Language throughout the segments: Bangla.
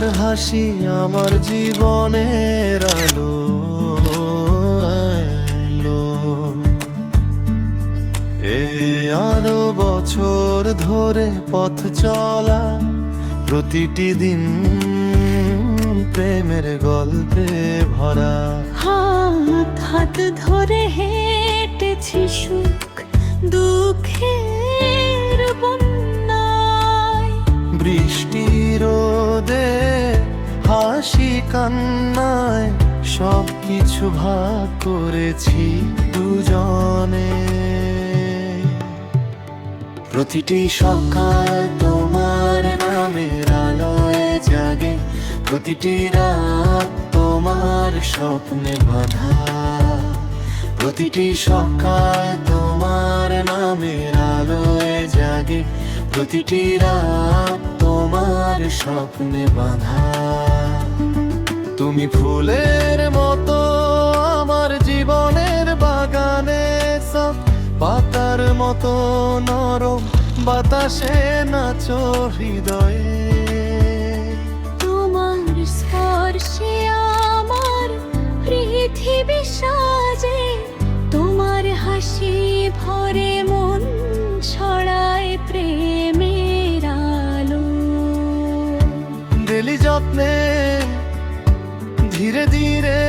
তোমার হাসি আমার জীবনের আলো আলো। এই আলো বছর ধরে পথ চলা, প্রতিটি দিন প্রেমের গল্পে ভরা। হাত হাত ধরে হেঁটেছি সুখ দুঃখের বন্যায়, বৃষ্টি রোদে হাসি কান্নায় সব কিছু ভাগ করেছি দুজনে। প্রতিটি সকাল তোমার নামের আলোয় জাগে, প্রতিটি রাত তোমার স্বপ্নে বাঁধা। প্রতিটি সকাল তোমার নামের আলোয় জাগে, প্রতিটি রাত তোমার স্বপ্নে বাঁধা। তুমি ফুলের মতো আমার জীবনের বাগানে, সব পাতার মতো নরম বাতাসে নাচো হৃদয়ে। তোমার স্পর্শে আমার পৃথিবী সাজে, তোমার হাসি ভরে মন ছড়ায় প্রেমের আলো। ডেলি যত্নে ধীরে ধীরে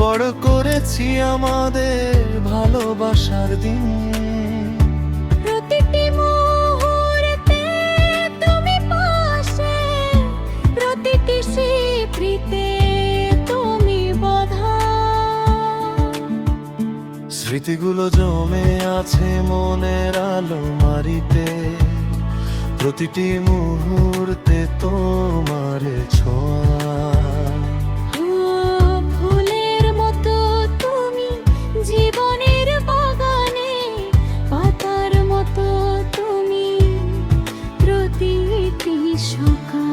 বড় করেছি আমাদের ভালোবাসার দিন। প্রতিটি মুহূর্তে তুমি পাশে, প্রতিটি স্মৃতিতে তুমি বাঁধা। স্মৃতিগুলো জমে আছে মনের আলমারিতে, প্রতিটি মুহূর্তে তোমার ছোঁয়া। ফুলের মতো তুমি জীবনের বাগানে, পাতার মতো তুমি প্রতিটি সকাল।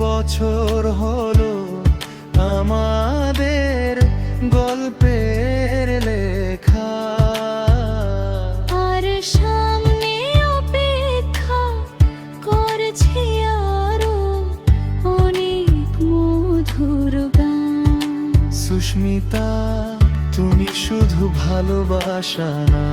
বছর হলো আমাদের গল্পের লেখা, আর সামনে অপেক্ষা করছে আরো অনেক মধুর গান। সুস্মিতা তুমি শুধু ভালোবাসা না,